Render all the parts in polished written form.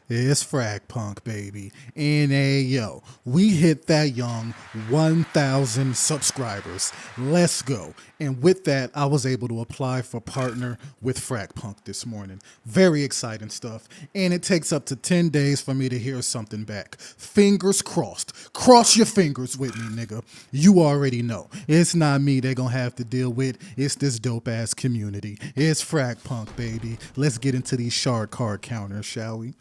It's Fragpunk, baby. And yo, we hit that young 1,000 subscribers. Let's go. And with that, I was able to apply for partner with Fragpunk this morning. Very exciting stuff. And it takes up to 10 days for me to hear something back. Fingers crossed. Cross your fingers with me, nigga. You already know. It's not me they're gonna have to deal with. It's this dope ass community. It's Fragpunk, baby. Let's get into these shard card counters, shall we?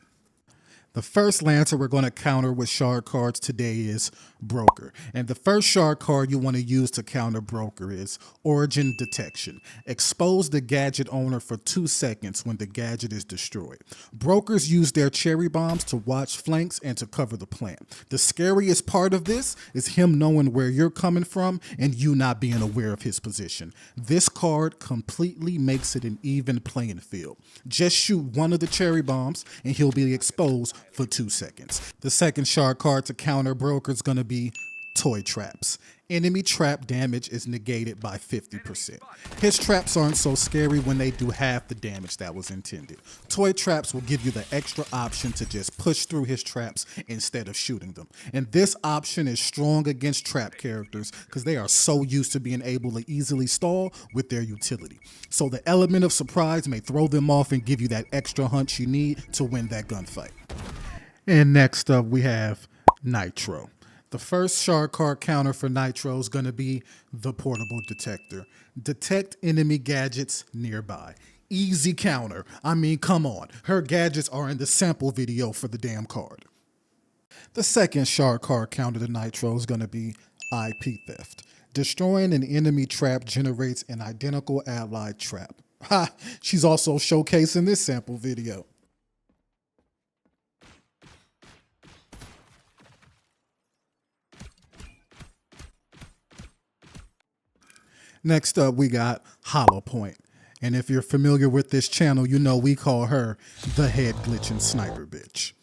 The first Lancer we're going to counter with shard cards today is Broker. And the first shard card you want to use to counter Broker is Origin Detection. Expose the gadget owner for 2 seconds when the gadget is destroyed. Brokers use their cherry bombs to watch flanks and to cover the plant. The scariest part of this is him knowing where you're coming from and you not being aware of his position. This card completely makes it an even playing field. Just shoot one of the cherry bombs and he'll be exposed for 2 seconds. The second shard card to counter Broker is going to be Toy Traps. Enemy trap damage is negated by 50%. His traps aren't so scary when they do half the damage that was intended. Toy Traps will give you the extra option to just push through his traps instead of shooting them. And this option is strong against trap characters because they are so used to being able to easily stall with their utility. So the element of surprise may throw them off and give you that extra hunch you need to win that gunfight. And next up we have Nitro. The first shard card counter for Nitro is going to be the Portable Detector. Detect enemy gadgets nearby. Easy counter. I mean, come on. Her gadgets are in the sample video for the damn card. The second shard card counter to Nitro is going to be IP Theft. Destroying an enemy trap generates an identical allied trap. Ha! She's also showcasing this sample video. Next up, we got Hollowpoint. And if you're familiar with this channel, you know we call her the head glitching sniper bitch.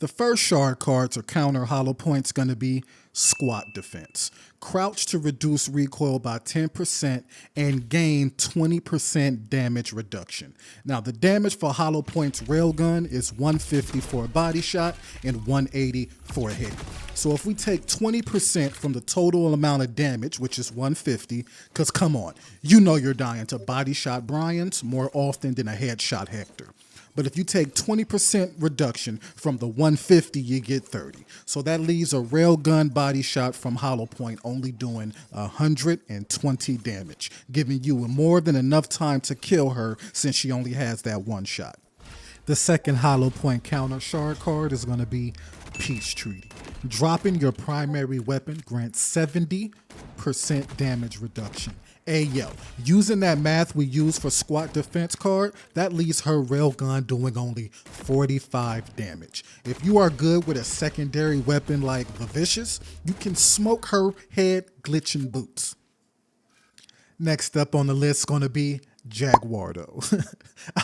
The first shard card to counter Hollowpoint's going to be Squat Defense. Crouch to reduce recoil by 10% and gain 20% damage reduction. Now, the damage for Hollowpoint's railgun is 150 for a body shot and 180 for a hit. So if we take 20% from the total amount of damage, which is 150, because come on, you know you're dying to body shot Bryans more often than a headshot Hector. But if you take 20% reduction from the 150, you get 30. So that leaves a railgun body shot from Hollowpoint only doing 120 damage, giving you more than enough time to kill her since she only has that one shot. The second Hollowpoint counter shard card is going to be Peace Treaty. Dropping your primary weapon grants 70% damage reduction. Hey yo, using that math we use for Squat Defense card, that leaves her railgun doing only 45 damage. If you are good with a secondary weapon like the Vicious, you can smoke her head glitching boots. Next up on the list is going to be Jaguar though.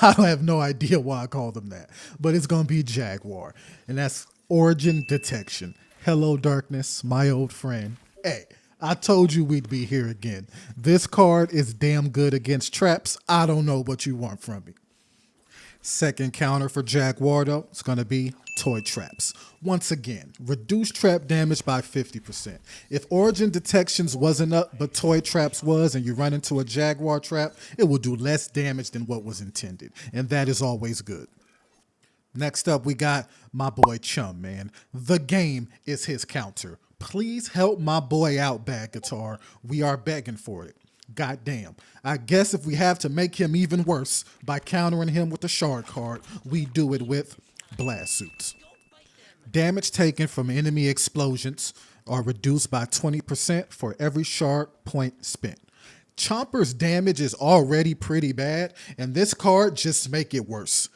I have no idea why I call them that, but it's going to be Jaguar. And that's Origin Detection. Hello darkness, my old friend. Hey, I told you we'd be here again. This card is damn good against traps. I don't know what you want from me. Second counter for Jaguar though, it's going to be Toy Traps. Once again, reduce trap damage by 50%. If Origin Detections wasn't up, but Toy Traps was, and you run into a Jaguar trap, it will do less damage than what was intended. And that is always good. Next up, we got my boy Chum, man. The game is his counter. Please help my boy out, Bad Guitar. We are begging for it. Goddamn. I guess if we have to make him even worse by countering him with the shard card, we do it with Blast Suits. Damage taken from enemy explosions are reduced by 20% for every shard point spent. Chomper's damage is already pretty bad, and this card just make it worse.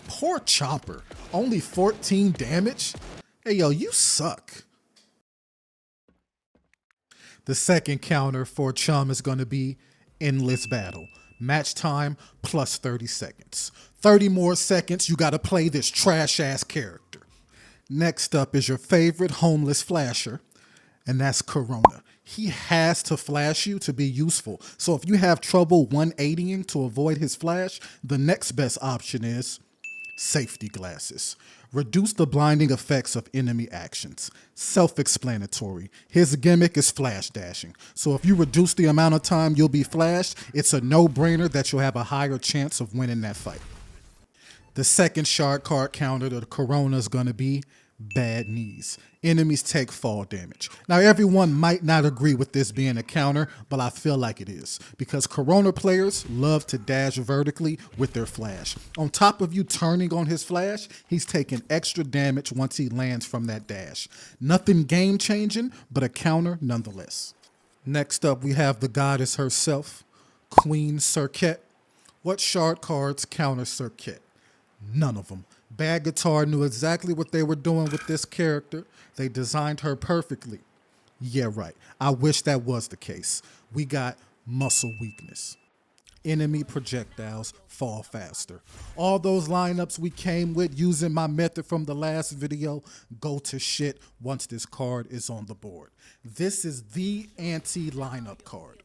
Poor Chomper. Only 14 damage? Hey yo, you suck. The second counter for Chum is going to be Endless Battle. Match time plus 30 seconds. 30 more seconds, you got to play this trash-ass character. Next up is your favorite homeless flasher, and that's Corona. He has to flash you to be useful. So if you have trouble 180ing to avoid his flash, the next best option is safety glasses. Reduce the blinding effects of enemy actions. Self-explanatory. His gimmick is flash dashing. So if you reduce the amount of time you'll be flashed, it's a no-brainer that you'll have a higher chance of winning that fight. The second shard card counter to the Corona is going to be bad knees. Enemies take fall damage. Now, everyone might not agree with this being a counter, but I feel like it is, because Corona players love to dash vertically with their flash. On top of you turning on his flash, he's taking extra damage once he lands from that dash. Nothing game-changing, but a counter nonetheless. Next up, we have the goddess herself, Queen Serket. What shard cards counter Serket? None of them. Bad Guitar knew exactly what they were doing with this character. They designed her perfectly. Yeah, right. I wish that was the case. We got muscle weakness. Enemy projectiles fall faster. All those lineups we came with using my method from the last video go to shit once this card is on the board. This is the anti-lineup card.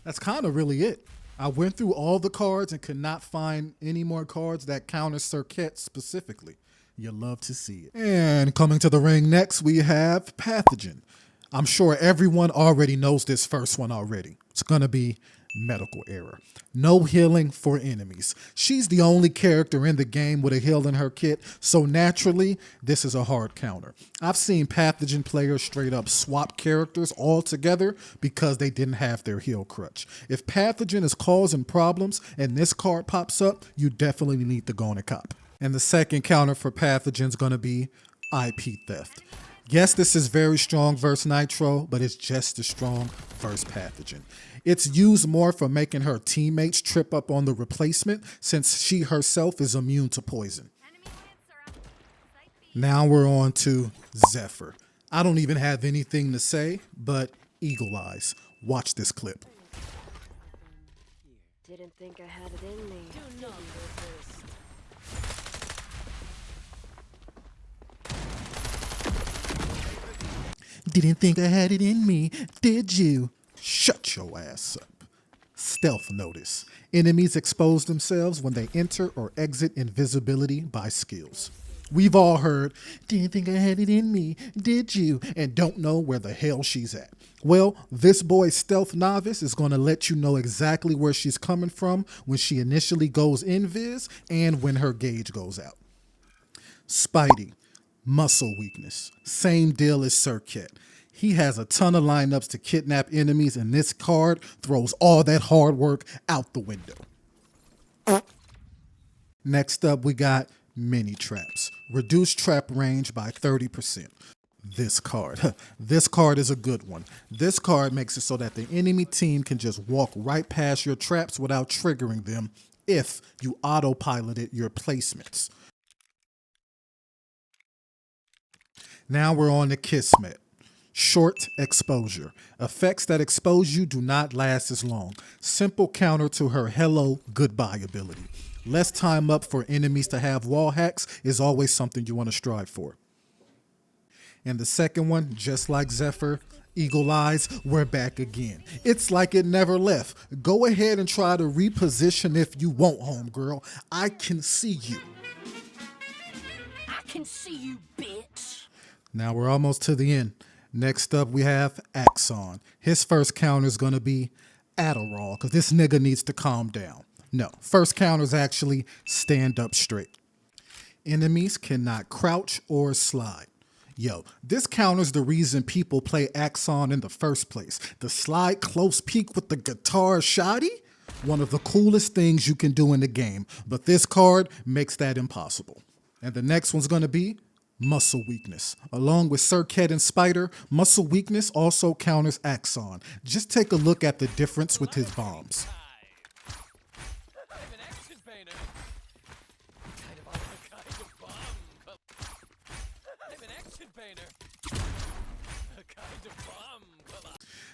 That's kind of really it. I went through all the cards and could not find any more cards that counter Serket specifically. You love to see it. And coming to the ring next, we have Pathojen. I'm sure everyone already knows this first one already. It's going to be medical error. No healing for enemies. She's the only character in the game with a heal in her kit, so naturally, this is a hard counter. I've seen Pathojen players straight up swap characters altogether because they didn't have their heal crutch. If Pathojen is causing problems and this card pops up, you definitely need to go on a cop. And the second counter for Pathojen is going to be IP theft. Yes, this is very strong versus Nitro, but it's just as strong versus Pathojen. It's used more for making her teammates trip up on the replacement since she herself is immune to poison. Now we're on to Zephyr. I don't even have anything to say, but eagle eyes. Watch this clip. Didn't think I had it in me. Do not resist. Didn't think I had it in me, did you? Shut your ass up. Stealth notice. Enemies expose themselves when they enter or exit invisibility by skills. We've all heard, didn't think I had it in me, did you? And don't know where the hell she's at. Well, this boy's Stealth Novice is going to let you know exactly where she's coming from when she initially goes invis and when her gauge goes out. Spidey. Muscle weakness. Same deal as Serket. He has a ton of lineups to kidnap enemies, and this card throws all that hard work out the window. Next up, we got mini traps. Reduce trap range by 30%. This card is a good one. This card makes it so that the enemy team can just walk right past your traps without triggering them if you autopiloted your placements. Now we're on to Kismet. Short exposure. Effects that expose you do not last as long. Simple counter to her hello, goodbye ability. Less time up for enemies to have wall hacks is always something you want to strive for. And the second one, just like Zephyr, eagle eyes, we're back again. It's like it never left. Go ahead and try to reposition if you want, homegirl. I can see you. I can see you, bitch. Now we're almost to the end. Next up, we have Axon. His first counter is going to be Adderall, because this nigga needs to calm down. No, first counter is actually stand up straight. Enemies cannot crouch or slide. Yo, this counters the reason people play Axon in the first place. The slide close peek with the guitar shoddy? One of the coolest things you can do in the game, but this card makes that impossible. And the next one's going to be muscle weakness. Along with Serket and Spider, muscle weakness also counters Axon. Just take a look at the difference with his bombs.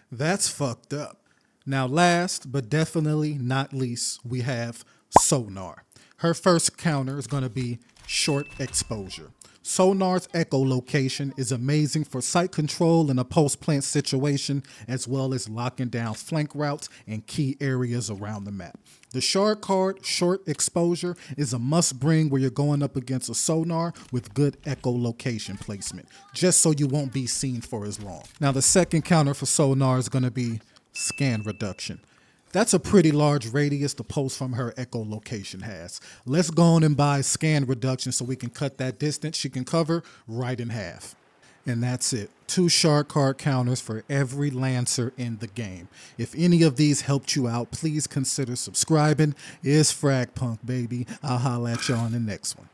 That's fucked up. Now last, but definitely not least, we have Sonar. Her first counter is going to be short exposure. Sonar's echolocation is amazing for site control in a post-plant situation, as well as locking down flank routes and key areas around the map. The shard card, Short Exposure, is a must-bring where you're going up against a Sonar with good echolocation placement, just so you won't be seen for as long. Now, the second counter for Sonar is going to be Scan Reduction. That's a pretty large radius the post from her echolocation has. Let's go on and buy Scan Reduction so we can cut that distance she can cover right in half. And that's it. 2 shard card counters for every Lancer in the game. If any of these helped you out, please consider subscribing. It's Fragpunk, baby. I'll holla at y'all on the next one.